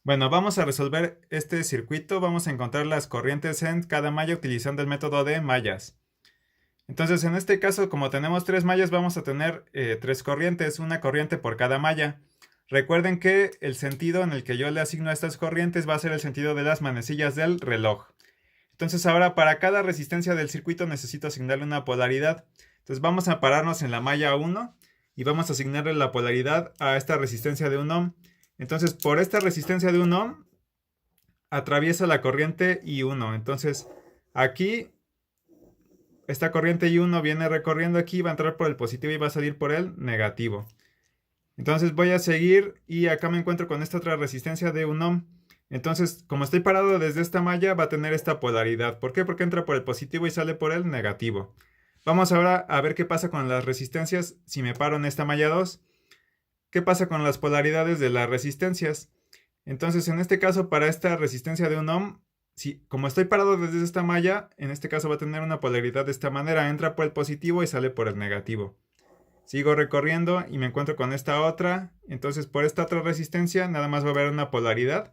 Bueno, vamos a resolver este circuito. Vamos a encontrar las corrientes en cada malla utilizando el método de mallas. Entonces, en este caso, como tenemos tres mallas, vamos a tener tres corrientes, una corriente por cada malla. Recuerden que el sentido en el que yo le asigno a estas corrientes va a ser el sentido de las manecillas del reloj. Entonces, ahora para cada resistencia del circuito necesito asignarle una polaridad. Entonces, vamos a pararnos en la malla 1 y vamos a asignarle la polaridad a esta resistencia de 1 ohm. Entonces, por esta resistencia de 1 ohm, atraviesa la corriente I1. Entonces, aquí, esta corriente I1 viene recorriendo aquí, va a entrar por el positivo y va a salir por el negativo. Entonces voy a seguir y acá me encuentro con esta otra resistencia de 1 ohm. Entonces, como estoy parado desde esta malla, va a tener esta polaridad. ¿Por qué? Porque entra por el positivo y sale por el negativo. Vamos ahora a ver qué pasa con las resistencias si me paro en esta malla 2. ¿Qué pasa con las polaridades de las resistencias? Entonces, en este caso, para esta resistencia de 1 ohm, como estoy parado desde esta malla, en este caso va a tener una polaridad de esta manera. Entra por el positivo y sale por el negativo. Sigo recorriendo y me encuentro con esta otra. Entonces, por esta otra resistencia, nada más va a haber una polaridad.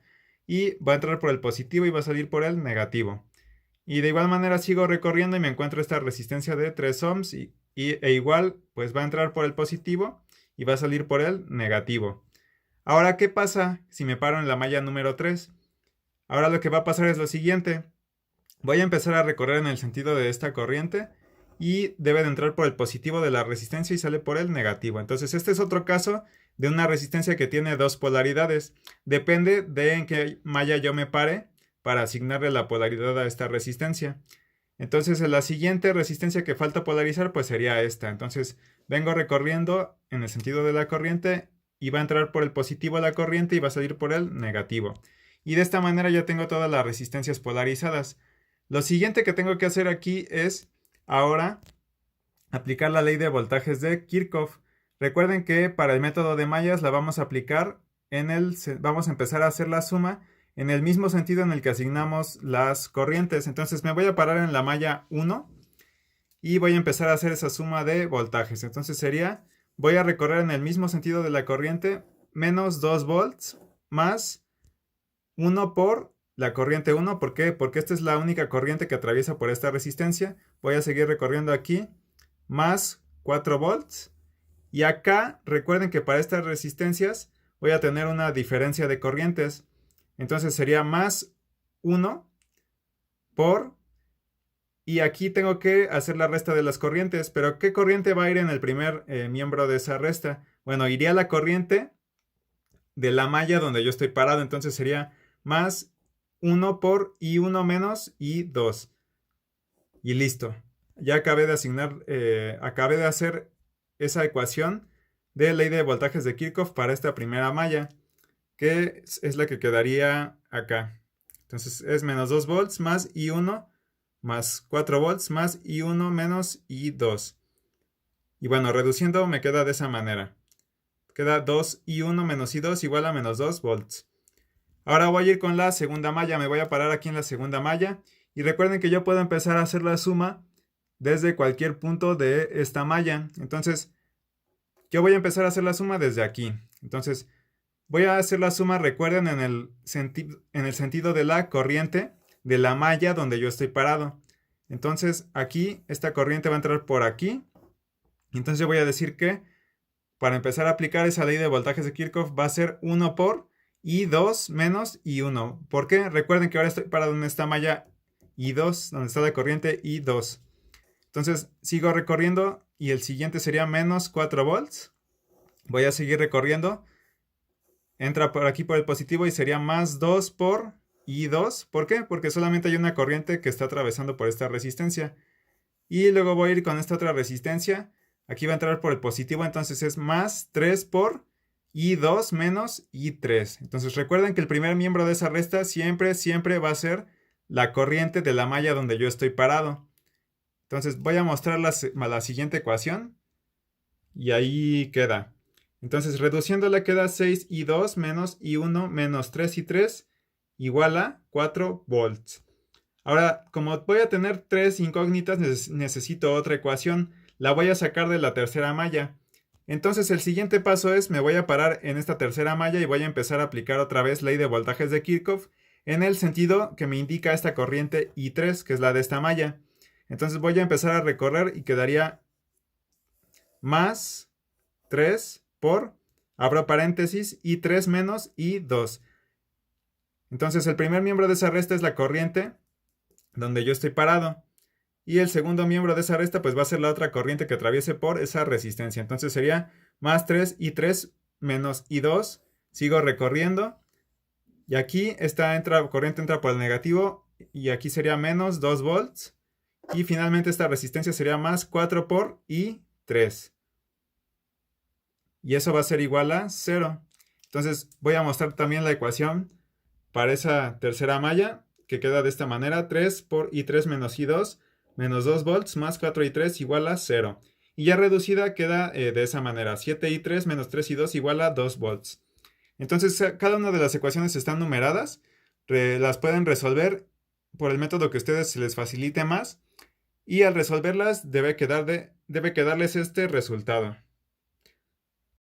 Y va a entrar por el positivo y va a salir por el negativo. Y de igual manera sigo recorriendo y me encuentro esta resistencia de 3 ohms. E igual, pues va a entrar por el positivo y va a salir por el negativo. Ahora, ¿qué pasa si me paro en la malla número 3? Ahora lo que va a pasar es lo siguiente. Voy a empezar a recorrer en el sentido de esta corriente y debe de entrar por el positivo de la resistencia y sale por el negativo. Entonces este es otro caso de una resistencia que tiene dos polaridades. Depende de en qué malla yo me pare para asignarle la polaridad a esta resistencia. Entonces la siguiente resistencia que falta polarizar pues sería esta. Entonces vengo recorriendo en el sentido de la corriente y va a entrar por el positivo la corriente y va a salir por el negativo. Y de esta manera ya tengo todas las resistencias polarizadas. Lo siguiente que tengo que hacer aquí es ahora aplicar la ley de voltajes de Kirchhoff. Recuerden que para el método de mallas la vamos a aplicar vamos a empezar a hacer la suma en el mismo sentido en el que asignamos las corrientes. Entonces me voy a parar en la malla 1 y voy a empezar a hacer esa suma de voltajes. Entonces voy a recorrer en el mismo sentido de la corriente menos 2 volts más 1 por la corriente 1. ¿Por qué? Porque esta es la única corriente que atraviesa por esta resistencia. Voy a seguir recorriendo aquí más 4 volts. Y acá recuerden que para estas resistencias voy a tener una diferencia de corrientes. Entonces sería más 1 por... Y aquí tengo que hacer la resta de las corrientes. Pero ¿qué corriente va a ir en el primer miembro de esa resta? Bueno, iría la corriente de la malla donde yo estoy parado. Entonces sería más 1 por I1 menos I2. Y listo. Ya acabé de hacer esa ecuación de ley de voltajes de Kirchhoff para esta primera malla, que es la que quedaría acá. Entonces es menos 2 volts más I1 más 4 volts más I1 menos I2. Y bueno, reduciendo me queda de esa manera. Queda 2I1 menos I2 igual a menos 2 volts. Ahora voy a ir con la segunda malla. Me voy a parar aquí en la segunda malla. Y recuerden que yo puedo empezar a hacer la suma desde cualquier punto de esta malla. Entonces, yo voy a empezar a hacer la suma desde aquí. Entonces, voy a hacer la suma, recuerden, en el sentido de la corriente de la malla donde yo estoy parado. Entonces, aquí, esta corriente va a entrar por aquí. Entonces, yo voy a decir que para empezar a aplicar esa ley de voltajes de Kirchhoff va a ser 1 por I2 menos I1. ¿Por qué? Recuerden que ahora estoy parado en esta malla I2, donde está la corriente I2. Entonces sigo recorriendo y el siguiente sería menos 4 volts. Voy a seguir recorriendo. Entra por aquí por el positivo y sería más 2 por I2. ¿Por qué? Porque solamente hay una corriente que está atravesando por esta resistencia. Y luego voy a ir con esta otra resistencia. Aquí va a entrar por el positivo, entonces es más 3 por I2 menos I3. Entonces recuerden que el primer miembro de esa resta siempre va a ser la corriente de la malla donde yo estoy parado. Entonces voy a mostrar la siguiente ecuación y ahí queda. Entonces reduciéndola queda 6I2 menos I1 menos 3I3 igual a 4 volts. Ahora, como voy a tener tres incógnitas, necesito otra ecuación. La voy a sacar de la tercera malla. Entonces el siguiente paso es, me voy a parar en esta tercera malla y voy a empezar a aplicar otra vez ley de voltajes de Kirchhoff en el sentido que me indica esta corriente I3, que es la de esta malla. Entonces voy a empezar a recorrer y quedaría más 3 por, abro paréntesis, I3 menos I2. Entonces el primer miembro de esa resta es la corriente donde yo estoy parado. Y el segundo miembro de esa resta pues va a ser la otra corriente que atraviese por esa resistencia. Entonces sería más 3 I3 menos I2. Sigo recorriendo. Y aquí esta corriente entra por el negativo. Y aquí sería menos 2 volts. Y finalmente esta resistencia sería más 4 por I3. Y eso va a ser igual a 0. Entonces voy a mostrar también la ecuación para esa tercera malla, que queda de esta manera: 3 por I3 menos I2 menos 2 volts más 4I3 igual a 0. Y ya reducida queda de esa manera: 7I3 menos 3I2 igual a 2 volts. Entonces cada una de las ecuaciones están numeradas. Las pueden resolver por el método que a ustedes se les facilite más. Y al resolverlas debe quedarles este resultado.